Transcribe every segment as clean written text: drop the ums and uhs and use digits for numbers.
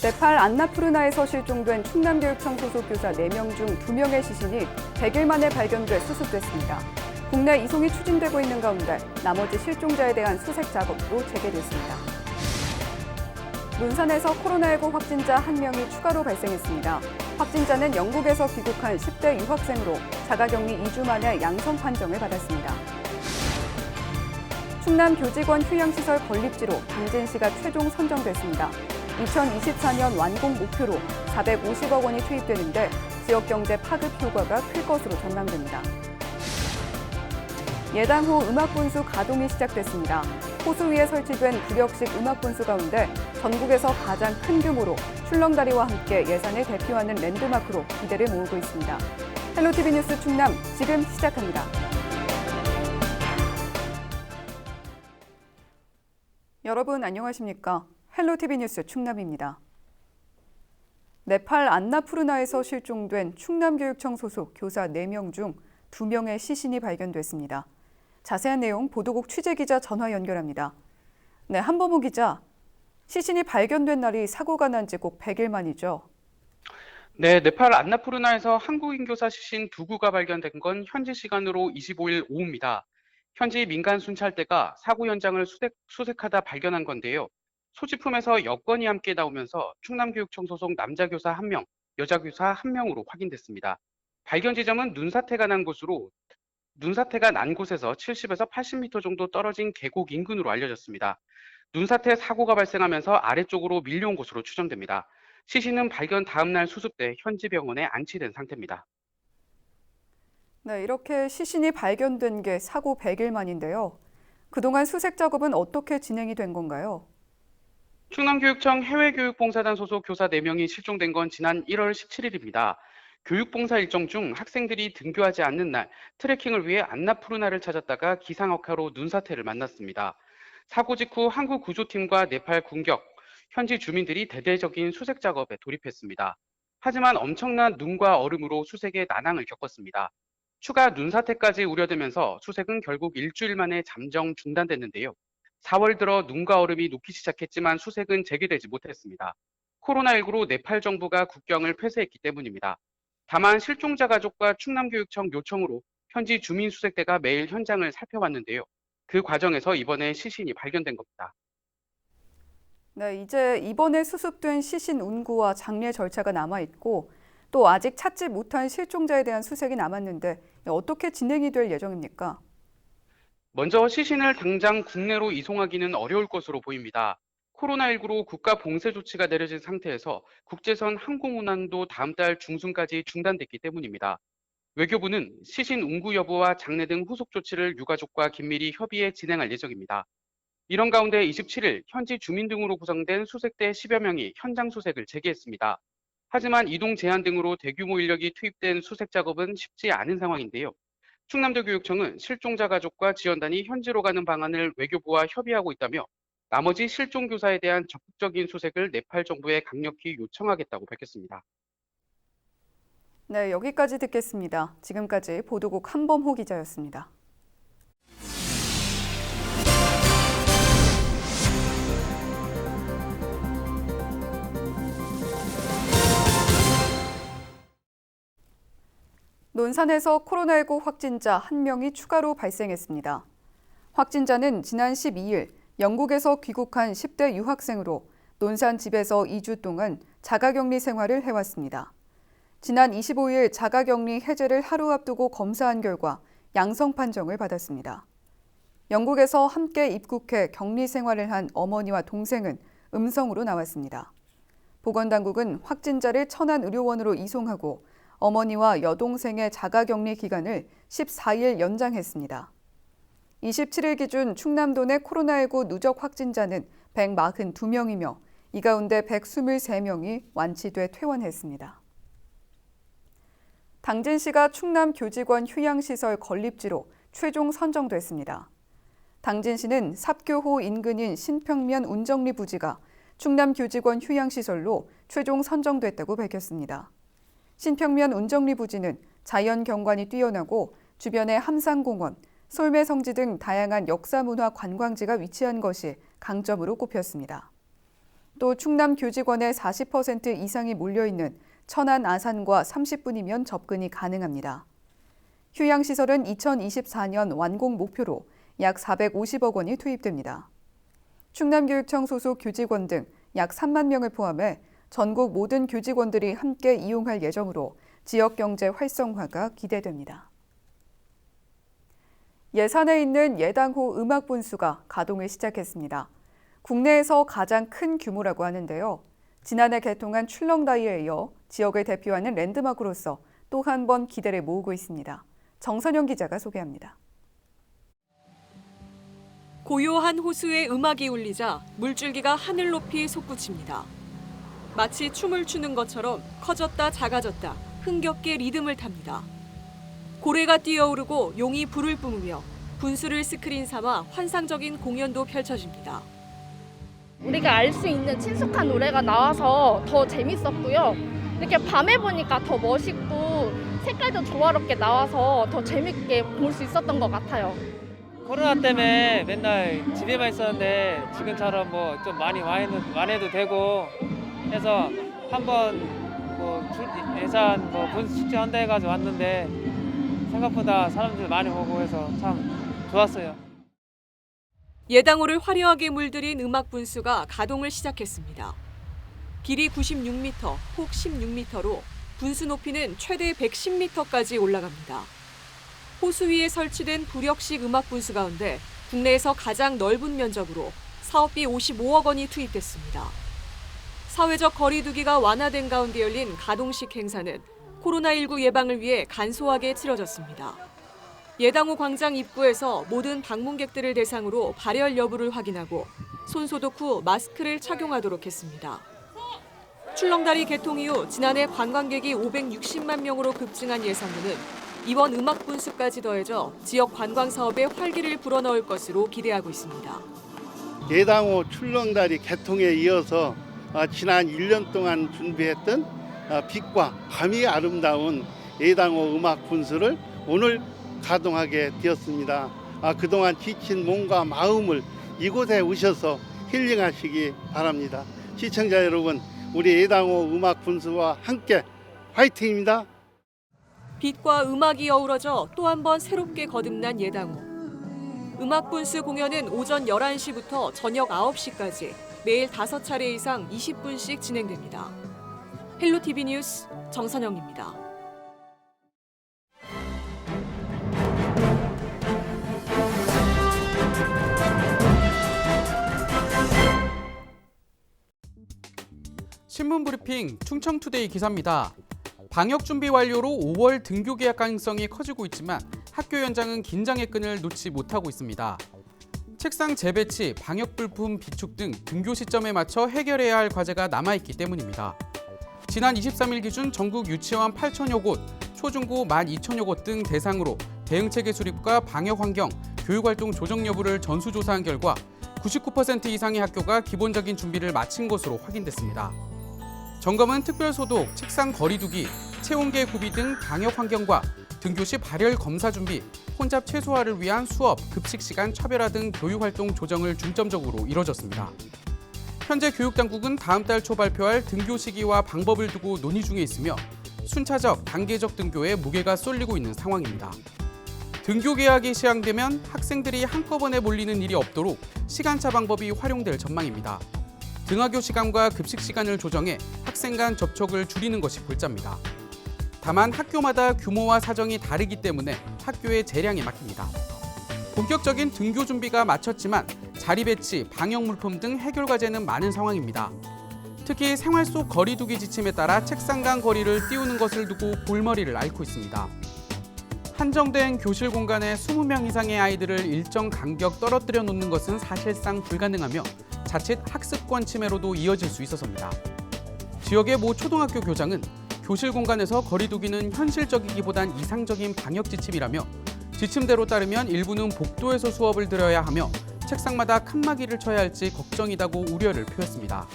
네팔 안나푸르나에서 실종된 충남교육청 소속 교사 4명 중 2명의 시신이 100일 만에 발견돼 수습됐습니다. 국내 이송이 추진되고 있는 가운데 나머지 실종자에 대한 수색 작업도 재개됐습니다. 논산에서 코로나19 확진자 1명이 추가로 발생했습니다. 확진자는 영국에서 귀국한 10대 유학생으로 자가격리 2주 만에 양성 판정을 받았습니다. 충남 교직원 휴양시설 건립지로 당진시가 최종 선정됐습니다. 2024년 완공 목표로 450억 원이 투입되는데 지역 경제 파급 효과가 클 것으로 전망됩니다. 예당호 음악분수 가동이 시작됐습니다. 호수 위에 설치된 구력식 음악분수 가운데 전국에서 가장 큰 규모로 출렁다리와 함께 예산을 대표하는 랜드마크로 기대를 모으고 있습니다. 헬로티비 뉴스 충남 지금 시작합니다. 여러분 안녕하십니까? 헬로티비 뉴스 충남입니다. 네팔 안나푸르나에서 실종된 충남교육청 소속 교사 4명 중 2명의 시신이 발견됐습니다. 자세한 내용 보도국 취재기자 전화 연결합니다. 네, 한범호 기자. 시신이 발견된 날이 사고가 난 지 꼭 100일 만이죠. 네, 네팔 안나푸르나에서 한국인 교사 시신 2구가 발견된 건 현지 시간으로 25일 오후입니다. 현지 민간 순찰대가 사고 현장을 수색하다 발견한 건데요. 소지품에서 여권이 함께 나오면서 충남교육청 소속 남자 교사 1명, 여자 교사 1명으로 확인됐습니다. 발견 지점은 눈사태가 난 곳에서 70에서 80m 정도 떨어진 계곡 인근으로 알려졌습니다. 눈사태 사고가 발생하면서 아래쪽으로 밀려온 것으로 추정됩니다. 시신은 발견 다음 날 수습돼 현지 병원에 안치된 상태입니다. 네, 이렇게 시신이 발견된 게 사고 100일 만인데요. 그동안 수색 작업은 어떻게 진행이 된 건가요? 충남교육청 해외교육봉사단 소속 교사 4명이 실종된 건 지난 1월 17일입니다. 교육봉사 일정 중 학생들이 등교하지 않는 날 트레킹을 위해 안나푸르나를 찾았다가 기상악화로 눈사태를 만났습니다. 사고 직후 한국구조팀과 네팔 군경, 현지 주민들이 대대적인 수색 작업에 돌입했습니다. 하지만 엄청난 눈과 얼음으로 수색에 난항을 겪었습니다. 추가 눈사태까지 우려되면서 수색은 결국 일주일 만에 잠정 중단됐는데요. 4월 들어 눈과 얼음이 녹기 시작했지만 수색은 재개되지 못했습니다. 코로나19로 네팔 정부가 국경을 폐쇄했기 때문입니다. 다만 실종자 가족과 충남교육청 요청으로 현지 주민수색대가 매일 현장을 살펴봤는데요. 그 과정에서 이번에 시신이 발견된 겁니다. 네, 이제 이번에 수습된 시신 운구와 장례 절차가 남아있고 또 아직 찾지 못한 실종자에 대한 수색이 남았는데 어떻게 진행이 될 예정입니까? 먼저 시신을 당장 국내로 이송하기는 어려울 것으로 보입니다. 코로나19로 국가 봉쇄 조치가 내려진 상태에서 국제선 항공 운항도 다음 달 중순까지 중단됐기 때문입니다. 외교부는 시신 운구 여부와 장례 등 후속 조치를 유가족과 긴밀히 협의해 진행할 예정입니다. 이런 가운데 27일 현지 주민 등으로 구성된 수색대 10여 명이 현장 수색을 재개했습니다. 하지만 이동 제한 등으로 대규모 인력이 투입된 수색 작업은 쉽지 않은 상황인데요. 충남도 교육청은 실종자 가족과 지원단이 현지로 가는 방안을 외교부와 협의하고 있다며 나머지 실종 교사에 대한 적극적인 수색을 네팔 정부에 강력히 요청하겠다고 밝혔습니다. 네, 여기까지 듣겠습니다. 지금까지 보도국 한범호 기자였습니다. 논산에서 코로나19 확진자 1명이 추가로 발생했습니다. 확진자는 지난 12일 영국에서 귀국한 10대 유학생으로 논산 집에서 2주 동안 자가격리 생활을 해왔습니다. 지난 25일 자가격리 해제를 하루 앞두고 검사한 결과 양성 판정을 받았습니다. 영국에서 함께 입국해 격리 생활을 한 어머니와 동생은 음성으로 나왔습니다. 보건당국은 확진자를 천안의료원으로 이송하고 어머니와 여동생의 자가격리 기간을 14일 연장했습니다. 27일 기준 충남도 내 코로나19 누적 확진자는 142명이며 이 가운데 123명이 완치돼 퇴원했습니다. 당진시가 충남 교직원 휴양시설 건립지로 최종 선정됐습니다. 당진시는 삽교호 인근인 신평면 운정리 부지가 충남 교직원 휴양시설로 최종 선정됐다고 밝혔습니다. 신평면 운정리 부지는 자연 경관이 뛰어나고 주변에 함상공원, 솔매성지 등 다양한 역사문화 관광지가 위치한 것이 강점으로 꼽혔습니다. 또 충남 교직원의 40% 이상이 몰려있는 천안 아산과 30분이면 접근이 가능합니다. 휴양시설은 2024년 완공 목표로 약 450억 원이 투입됩니다. 충남교육청 소속 교직원 등 약 3만 명을 포함해 전국 모든 교직원들이 함께 이용할 예정으로 지역경제 활성화가 기대됩니다. 예산에 있는 예당호 음악분수가 가동을 시작했습니다. 국내에서 가장 큰 규모라고 하는데요. 지난해 개통한 출렁다이에 이어 지역을 대표하는 랜드마크로서 또 한 번 기대를 모으고 있습니다. 정선영 기자가 소개합니다. 고요한 호수에 음악이 울리자 물줄기가 하늘 높이 솟구칩니다. 마치 춤을 추는 것처럼 커졌다 작아졌다 흥겹게 리듬을 탑니다. 고래가 뛰어오르고 용이 불을 뿜으며 분수를 스크린 삼아 환상적인 공연도 펼쳐집니다. 우리가 알 수 있는 친숙한 노래가 나와서 더 재밌었고요. 이렇게 밤에 보니까 더 멋있고 색깔도 조화롭게 나와서 더 재밌게 볼 수 있었던 것 같아요. 코로나 때문에 맨날 집에만 있었는데 지금처럼 뭐 좀 많이 와해도 되고 해서 한번 예산 분수 축제 한다 해가지고 왔는데 생각보다 사람들 많이 오고 해서 참 좋았어요. 예당호를 화려하게 물들인 음악 분수가 가동을 시작했습니다. 길이 96m, 폭 16m로 분수 높이는 최대 110m까지 올라갑니다. 호수 위에 설치된 부력식 음악 분수 가운데 국내에서 가장 넓은 면적으로 사업비 55억 원이 투입됐습니다. 사회적 거리 두기가 완화된 가운데 열린 가동식 행사는 코로나19 예방을 위해 간소하게 치러졌습니다. 예당호 광장 입구에서 모든 방문객들을 대상으로 발열 여부를 확인하고 손소독 후 마스크를 착용하도록 했습니다. 출렁다리 개통 이후 지난해 관광객이 560만 명으로 급증한 예상로는 이번 음악 분수까지 더해져 지역 관광 사업에 활기를 불어넣을 것으로 기대하고 있습니다. 예당호 출렁다리 개통에 이어서 지난 1년 동안 준비했던 빛과 밤이 아름다운 예당호 음악 분수를 오늘 가동하게 되었습니다. 그동안 지친 몸과 마음을 이곳에 오셔서 힐링하시기 바랍니다. 시청자 여러분, 우리 예당호 음악 분수와 함께 화이팅입니다. 빛과 음악이 어우러져 또 한 번 새롭게 거듭난 예당호. 음악 분수 공연은 오전 11시부터 저녁 9시까지 매일 5차례 이상 20분씩 진행됩니다. 헬로티비 뉴스 정선영입니다. 신문 브리핑 충청투데이 기사입니다. 방역 준비 완료로 5월 등교 계약 가능성이 커지고 있지만 학교 현장은 긴장의 끈을 놓지 못하고 있습니다. 책상 재배치, 방역 불품 비축 등 등교 시점에 맞춰 해결해야 할 과제가 남아있기 때문입니다. 지난 23일 기준 전국 유치원 8천여 곳, 초중고 12,000여 곳 등 대상으로 대응체계 수립과 방역 환경, 교육활동 조정 여부를 전수조사한 결과 99% 이상의 학교가 기본적인 준비를 마친 것으로 확인됐습니다. 점검은 특별소독, 책상 거리두기, 체온계 구비 등 방역 환경과 등교 시 발열 검사 준비, 혼잡 최소화를 위한 수업, 급식 시간 차별화 등 교육활동 조정을 중점적으로 이뤄졌습니다. 현재 교육당국은 다음 달 초 발표할 등교 시기와 방법을 두고 논의 중에 있으며 순차적, 단계적 등교에 무게가 쏠리고 있는 상황입니다. 등교 계약이 시행되면 학생들이 한꺼번에 몰리는 일이 없도록 시간차 방법이 활용될 전망입니다. 등하교 시간과 급식 시간을 조정해 학생 간 접촉을 줄이는 것이 골자입니다. 다만 학교마다 규모와 사정이 다르기 때문에 학교의 재량에 맡깁니다. 본격적인 등교 준비가 마쳤지만 자리 배치, 방역 물품 등 해결 과제는 많은 상황입니다. 특히 생활 속 거리두기 지침에 따라 책상 간 거리를 띄우는 것을 두고 골머리를 앓고 있습니다. 한정된 교실 공간에 20명 이상의 아이들을 일정 간격 떨어뜨려 놓는 것은 사실상 불가능하며 자칫 학습권 침해로도 이어질 수 있어서입니다. 지역의 모 초등학교 교장은 교실 공간에서 거리두기는 현실적이기보단 이상적인 방역 지침이라며 지침대로 따르면 일부는 복도에서 수업을 들어야 하며 책상마다 칸막이를 쳐야 할지 걱정이다고 우려를 표했습니다.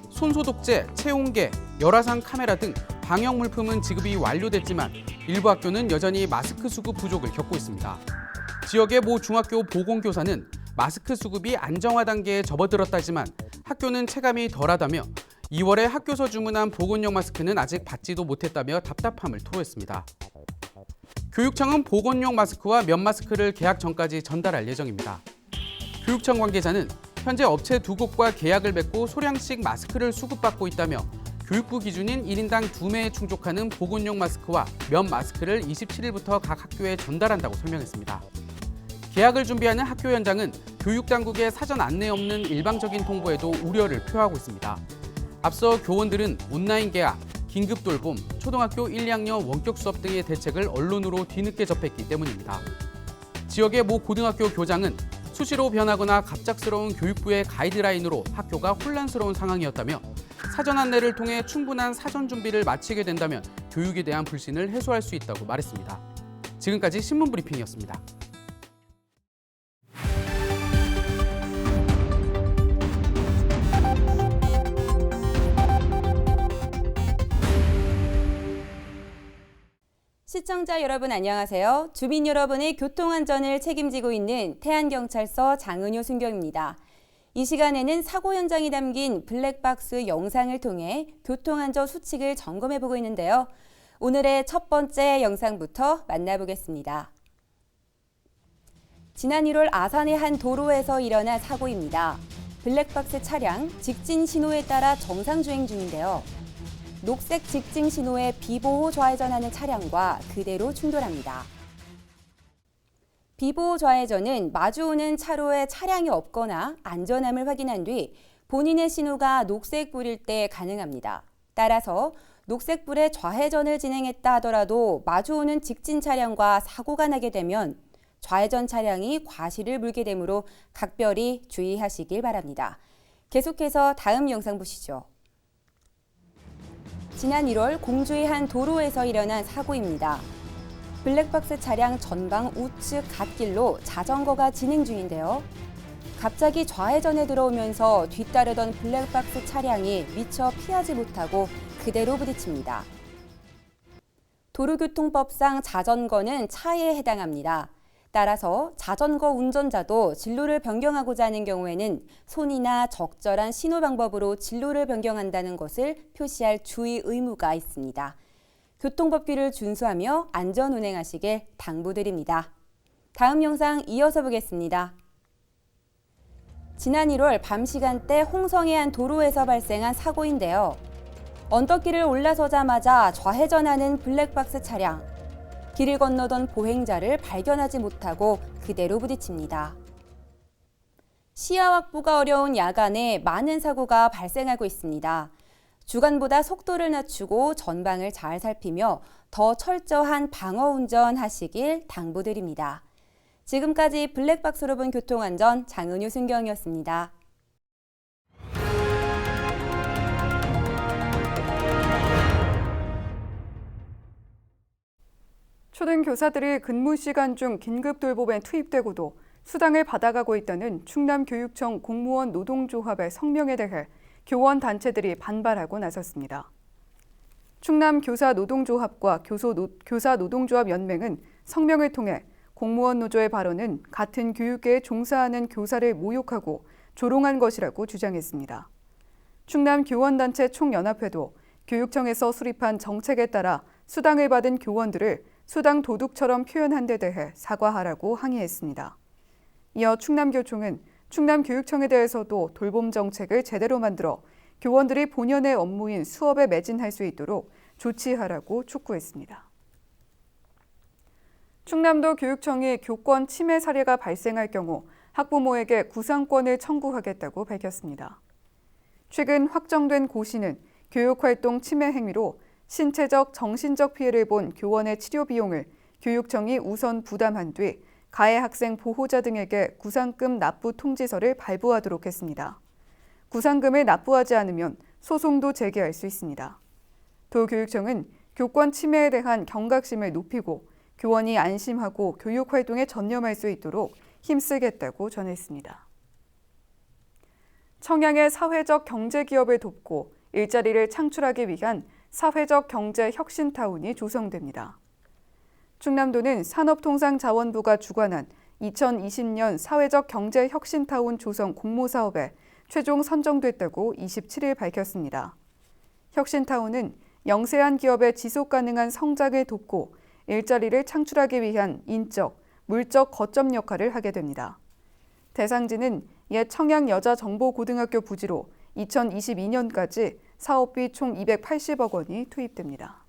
손소독제, 체온계, 열화상 카메라 등 방역 물품은 지급이 완료됐지만 일부 학교는 여전히 마스크 수급 부족을 겪고 있습니다. 지역의 모 중학교 보건교사는 마스크 수급이 안정화 단계에 접어들었다지만 학교는 체감이 덜하다며 2월에 학교에서 주문한 보건용 마스크는 아직 받지도 못했다며 답답함을 토로했습니다. 교육청은 보건용 마스크와 면 마스크를 개학 전까지 전달할 예정입니다. 교육청 관계자는 현재 업체 2곳과 계약을 맺고 소량씩 마스크를 수급받고 있다며 교육부 기준인 1인당 2매에 충족하는 보건용 마스크와 면 마스크를 27일부터 각 학교에 전달한다고 설명했습니다. 계약을 준비하는 학교 현장은 교육당국의 사전 안내 없는 일방적인 통보에도 우려를 표하고 있습니다. 앞서 교원들은 온라인 계약, 긴급 돌봄, 초등학교 1, 2학년 원격 수업 등의 대책을 언론으로 뒤늦게 접했기 때문입니다. 지역의 모 고등학교 교장은 수시로 변하거나 갑작스러운 교육부의 가이드라인으로 학교가 혼란스러운 상황이었다며 사전 안내를 통해 충분한 사전 준비를 마치게 된다면 교육에 대한 불신을 해소할 수 있다고 말했습니다. 지금까지 신문 브리핑이었습니다. 시청자 여러분 안녕하세요. 주민 여러분의 교통안전을 책임지고 있는 태안경찰서 장은효 순경입니다. 이 시간에는 사고 현장이 담긴 블랙박스 영상을 통해 교통안전 수칙을 점검해보고 있는데요. 오늘의 첫 번째 영상부터 만나보겠습니다. 지난 1월 아산의 한 도로에서 일어난 사고입니다. 블랙박스 차량 직진 신호에 따라 정상 주행 중인데요. 녹색 직진 신호에 비보호 좌회전하는 차량과 그대로 충돌합니다. 비보호 좌회전은 마주오는 차로에 차량이 없거나 안전함을 확인한 뒤 본인의 신호가 녹색불일 때 가능합니다. 따라서 녹색불에 좌회전을 진행했다 하더라도 마주오는 직진 차량과 사고가 나게 되면 좌회전 차량이 과실을 물게 되므로 각별히 주의하시길 바랍니다. 계속해서 다음 영상 보시죠. 지난 1월 공주의 한 도로에서 일어난 사고입니다. 블랙박스 차량 전방 우측 갓길로 자전거가 진행 중인데요. 갑자기 좌회전에 들어오면서 뒤따르던 블랙박스 차량이 미처 피하지 못하고 그대로 부딪힙니다. 도로교통법상 자전거는 차에 해당합니다. 따라서 자전거 운전자도 진로를 변경하고자 하는 경우에는 손이나 적절한 신호 방법으로 진로를 변경한다는 것을 표시할 주의 의무가 있습니다. 교통법규를 준수하며 안전 운행하시길 당부드립니다. 다음 영상 이어서 보겠습니다. 지난 1월 밤 시간대 홍성의 한 도로에서 발생한 사고인데요. 언덕길을 올라서자마자 좌회전하는 블랙박스 차량. 길을 건너던 보행자를 발견하지 못하고 그대로 부딪힙니다. 시야 확보가 어려운 야간에 많은 사고가 발생하고 있습니다. 주간보다 속도를 낮추고 전방을 잘 살피며 더 철저한 방어 운전 하시길 당부드립니다. 지금까지 블랙박스로 본 교통안전 장은효 순경이었습니다. 초등교사들이 근무 시간 중 긴급 돌봄에 투입되고도 수당을 받아가고 있다는 충남교육청 공무원 노동조합의 성명에 대해 교원 단체들이 반발하고 나섰습니다. 충남교사노동조합과 교사노동조합연맹은 성명을 통해 공무원 노조의 발언은 같은 교육계에 종사하는 교사를 모욕하고 조롱한 것이라고 주장했습니다. 충남교원단체 총연합회도 교육청에서 수립한 정책에 따라 수당을 받은 교원들을 수당 도둑처럼 표현한 데 대해 사과하라고 항의했습니다. 이어 충남교총은 충남교육청에 대해서도 돌봄 정책을 제대로 만들어 교원들이 본연의 업무인 수업에 매진할 수 있도록 조치하라고 촉구했습니다. 충남도 교육청이 교권 침해 사례가 발생할 경우 학부모에게 구상권을 청구하겠다고 밝혔습니다. 최근 확정된 고시는 교육활동 침해 행위로 신체적, 정신적 피해를 본 교원의 치료 비용을 교육청이 우선 부담한 뒤 가해 학생 보호자 등에게 구상금 납부 통지서를 발부하도록 했습니다. 구상금을 납부하지 않으면 소송도 제기할 수 있습니다. 도교육청은 교권 침해에 대한 경각심을 높이고 교원이 안심하고 교육활동에 전념할 수 있도록 힘쓰겠다고 전했습니다. 청양의 사회적 경제기업을 돕고 일자리를 창출하기 위한 사회적 경제 혁신타운이 조성됩니다. 충남도는 산업통상자원부가 주관한 2020년 사회적 경제 혁신타운 조성 공모사업에 최종 선정됐다고 27일 밝혔습니다. 혁신타운은 영세한 기업의 지속가능한 성장을 돕고 일자리를 창출하기 위한 인적, 물적 거점 역할을 하게 됩니다. 대상지는 옛 청양여자정보고등학교 부지로 2022년까지 사업비 총 280억 원이 투입됩니다.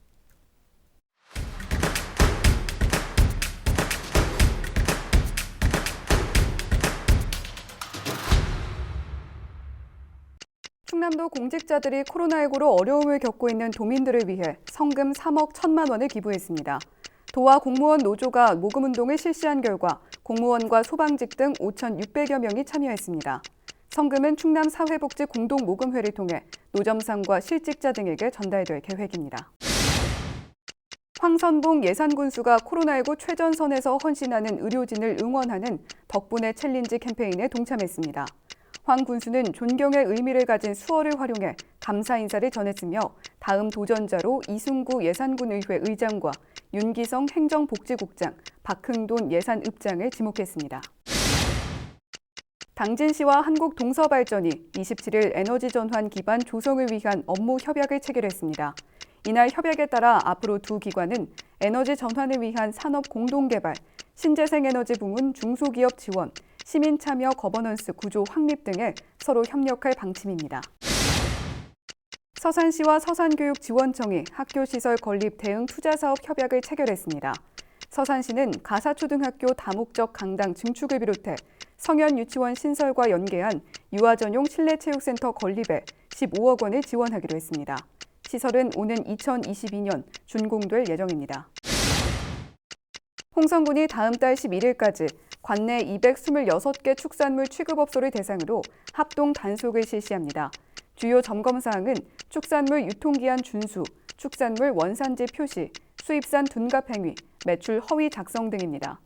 충남도 공직자들이 코로나19로 어려움을 겪고 있는 도민들을 위해 성금 3억 1천만 원을 기부했습니다. 도와 공무원 노조가 모금운동을 실시한 결과 공무원과 소방직 등 5,600여 명이 참여했습니다. 성금은 충남사회복지공동모금회를 통해 노점상과 실직자 등에게 전달될 계획입니다. 황선봉 예산군수가 코로나19 최전선에서 헌신하는 의료진을 응원하는 덕분에 챌린지 캠페인에 동참했습니다. 황 군수는 존경의 의미를 가진 수어를 활용해 감사 인사를 전했으며 다음 도전자로 이승구 예산군의회 의장과 윤기성 행정복지국장, 박흥돈 예산읍장을 지목했습니다. 당진시와 한국동서발전이 27일 에너지전환 기반 조성을 위한 업무 협약을 체결했습니다. 이날 협약에 따라 앞으로 두 기관은 에너지 전환을 위한 산업 공동개발, 신재생에너지 부문 중소기업 지원, 시민참여 거버넌스 구조 확립 등에 서로 협력할 방침입니다. 서산시와 서산교육지원청이 학교시설 건립 대응 투자사업 협약을 체결했습니다. 서산시는 가사초등학교 다목적 강당 증축을 비롯해 성현 유치원 신설과 연계한 유아 전용 실내체육센터 건립에 15억 원을 지원하기로 했습니다. 시설은 오는 2022년 준공될 예정입니다. 홍성군이 다음 달 11일까지 관내 226개 축산물 취급업소를 대상으로 합동 단속을 실시합니다. 주요 점검 사항은 축산물 유통기한 준수, 축산물 원산지 표시, 수입산 둔갑 행위, 매출 허위 작성 등입니다.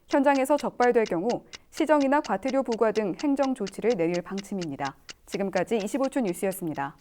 현장에서 적발될 경우 시정이나 과태료 부과 등 행정 조치를 내릴 방침입니다. 지금까지 25초 뉴스였습니다.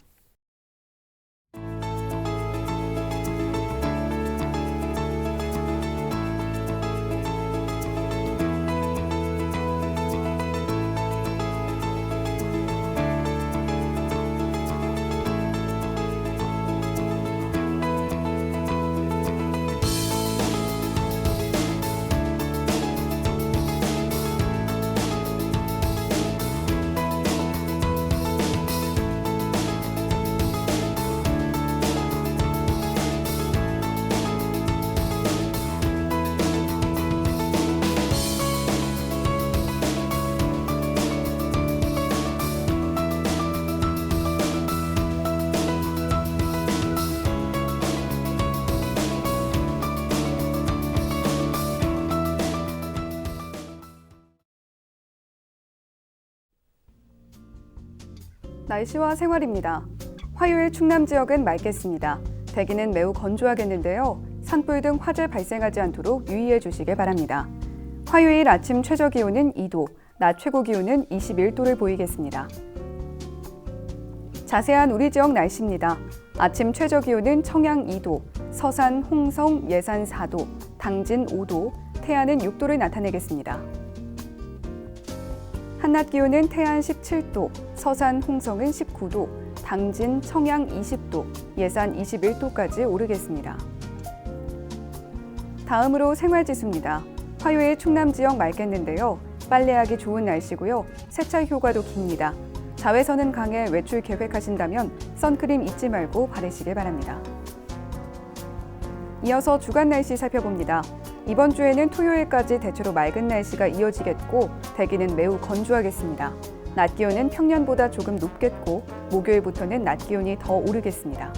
날씨와 생활입니다. 화요일 충남 지역은 맑겠습니다. 대기는 매우 건조하겠는데요. 산불 등 화재 발생하지 않도록 유의해 주시길 바랍니다. 화요일 아침 최저 기온은 2도, 낮 최고 기온은 21도를 보이겠습니다. 자세한 우리 지역 날씨입니다. 아침 최저 기온은 청양 2도, 서산, 홍성, 예산 4도, 당진 5도, 태안은 6도를 나타내겠습니다. 한낮 기온은 태안 17도, 서산, 홍성은 19도, 당진, 청양 20도, 예산 21도까지 오르겠습니다. 다음으로 생활지수입니다. 화요일 충남 지역 맑겠는데요. 빨래하기 좋은 날씨고요. 세차 효과도 깁니다. 자외선은 강해 외출 계획하신다면 선크림 잊지 말고 바르시길 바랍니다. 이어서 주간 날씨 살펴봅니다. 이번 주에는 토요일까지 대체로 맑은 날씨가 이어지겠고 대기는 매우 건조하겠습니다. 낮 기온은 평년보다 조금 높겠고 목요일부터는 낮 기온이 더 오르겠습니다.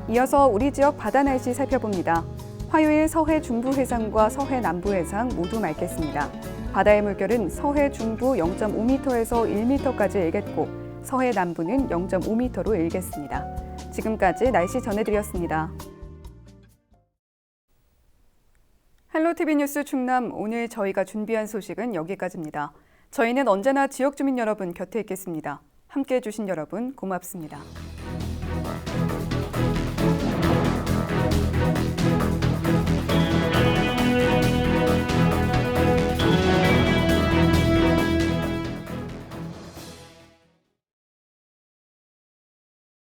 이어서 우리 지역 바다 날씨 살펴봅니다. 화요일 서해 중부 해상과 서해 남부 해상 모두 맑겠습니다. 바다의 물결은 서해 중부 0.5m에서 1m까지 일겠고 서해 남부는 0.5m로 일겠습니다. 지금까지 날씨 전해드렸습니다. 헬로티비 뉴스 충남, 오늘 저희가 준비한 소식은 여기까지입니다. 저희는 언제나 지역 주민 여러분 곁에 있겠습니다. 함께해 주신 여러분 고맙습니다.